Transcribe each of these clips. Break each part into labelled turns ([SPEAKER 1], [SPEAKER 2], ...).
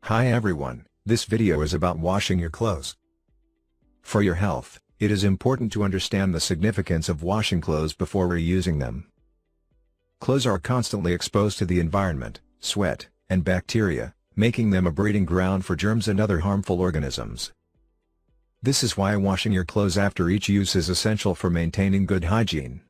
[SPEAKER 1] Hi everyone, this video is about washing your clothes. For your health, it is important to understand the significance of washing clothes before reusing them. Clothes are constantly exposed to the environment, sweat, and bacteria, making them a breeding ground for germs and other harmful organisms. This is why washing your clothes after each use is essential for maintaining good hygiene.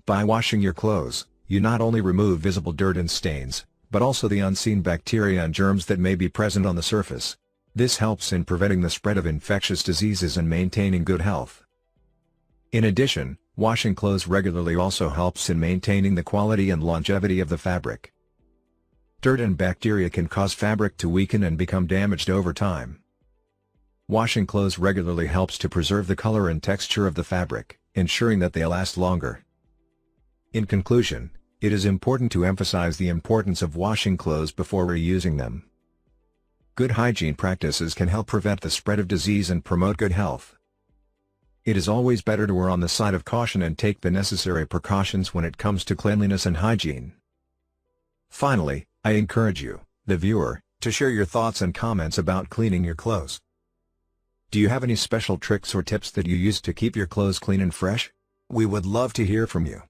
[SPEAKER 1] By washing your clothes, you not only remove visible dirt and stains, but also the unseen bacteria and germs that may be present on the surface. This helps in preventing the spread of infectious diseases and maintaining good health. In addition, washing clothes regularly also helps in maintaining the quality and longevity of the fabric. Dirt and bacteria can cause fabric to weaken and become damaged over time. Washing clothes regularly helps to preserve the color and texture of the fabric, ensuring that they last longer. In conclusion, it is important to emphasize the importance of washing clothes before reusing them. Good hygiene practices can help prevent the spread of disease and promote good health. It is always better to err on the side of caution and take the necessary precautions when it comes to cleanliness and hygiene. Finally, I encourage you, the viewer, to share your thoughts and comments about cleaning your clothes. Do you have any special tricks or tips that you use to keep your clothes clean and fresh? We would love to hear from you.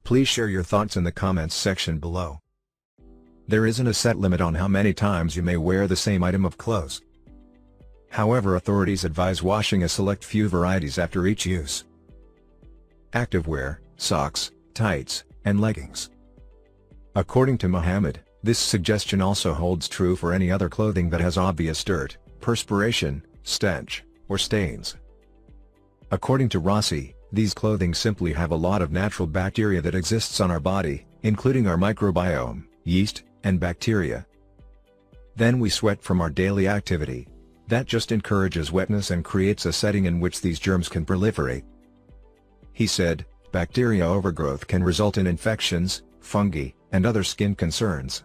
[SPEAKER 1] Please share your thoughts in the comments section below. There isn't a set limit on how many times you may wear the same item of clothes. However, authorities advise washing a select few varieties after each use. Activewear, socks, tights, and leggings. According to Muhammad, this suggestion also holds true for any other clothing that has obvious dirt, perspiration, stench, or stains. According to Rossi, these clothing simply have a lot of natural bacteria that exists on our body, including our microbiome, yeast, and bacteria. Then we sweat from our daily activity. That just encourages wetness and creates a setting in which these germs can proliferate. He said, bacteria overgrowth can result in infections, fungi, and other skin concerns.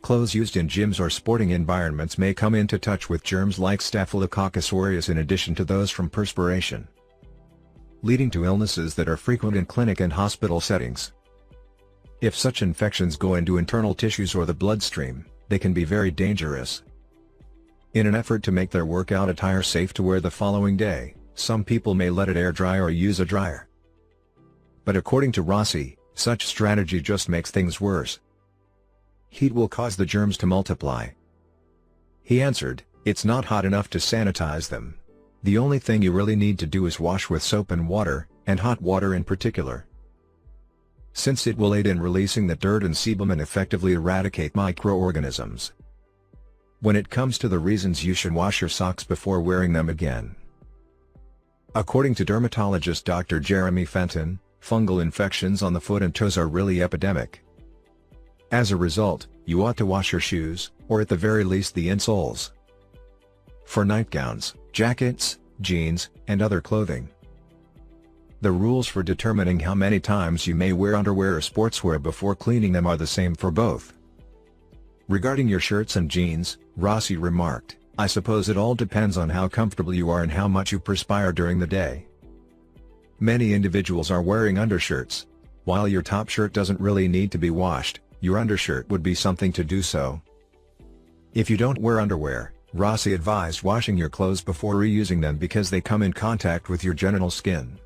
[SPEAKER 1] Clothes used in gyms or sporting environments may come into touch with germs like Staphylococcus aureus in addition to those from perspiration, leading to illnesses that are frequent in clinic and hospital settings. If such infections go into internal tissues or the bloodstream, they can be very dangerous. In an effort to make their workout attire safe to wear the following day, some people may let it air dry or use a dryer. But according to Rossi, such strategy just makes things worse. Heat will cause the germs to multiply. He answered, "It's not hot enough to sanitize them. The only thing you really need to do is wash with soap and water, and hot water in particular, since it will aid in releasing the dirt and sebum and effectively eradicate microorganisms." When it comes to the reasons you should wash your socks before wearing them again, according to dermatologist Dr. Jeremy Fenton, fungal infections on the foot and toes are really epidemic. As a result, you ought to wash your shoes, or at the very least the insoles. For nightgowns, jackets, jeans, and other clothing, the rules for determining how many times you may wear underwear or sportswear before cleaning them are the same for both. Regarding your shirts and jeans, Rossi remarked, "I suppose it all depends on how comfortable you are and how much you perspire during the day. Many individuals are wearing undershirts. While your top shirt doesn't really need to be washed, your undershirt would be something to do so." If you don't wear underwear, Rossi advised washing your clothes before reusing them because they come in contact with your genital skin.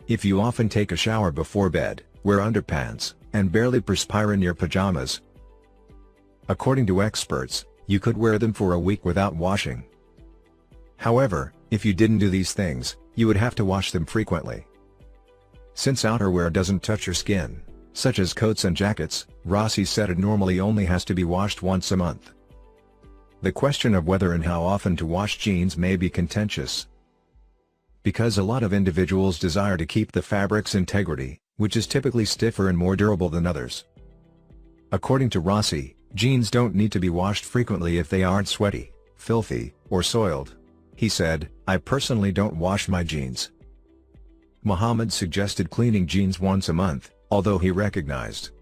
[SPEAKER 1] If you often take a shower before bed, wear underpants, and barely perspire in your pajamas, according to experts, you could wear them for a week without washing. However, if you didn't do these things, you would have to wash them frequently. Since outerwear doesn't touch your skin, such as coats and jackets, Rossi said it normally only has to be washed once a month. The question of whether and how often to wash jeans may be contentious, because a lot of individuals desire to keep the fabric's integrity, which is typically stiffer and more durable than others. According to Rossi, jeans don't need to be washed frequently if they aren't sweaty, filthy, or soiled. He said, "I personally don't wash my jeans." Muhammad suggested cleaning jeans once a month, although he recognized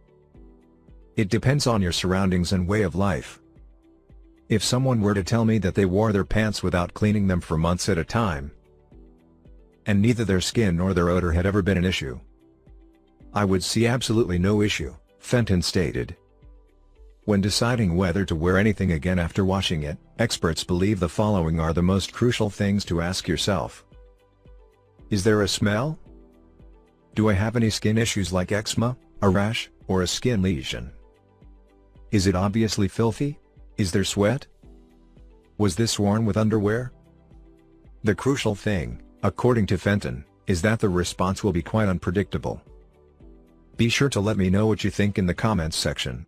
[SPEAKER 1] it depends on your surroundings and way of life. If someone were to tell me that they wore their pants without cleaning them for months at a time, and neither their skin nor their odor had ever been an issue, I would see absolutely no issue, Fenton stated. When deciding whether to wear anything again after washing it, experts believe the following are the most crucial things to ask yourself. Is there a smell? Do I have any skin issues like eczema, a rash, or a skin lesion? Is it obviously filthy? Is there sweat? Was this worn with underwear? The crucial thing, according to Fenton, is that the response will be quite unpredictable. Be sure to let me know what you think in the comments section.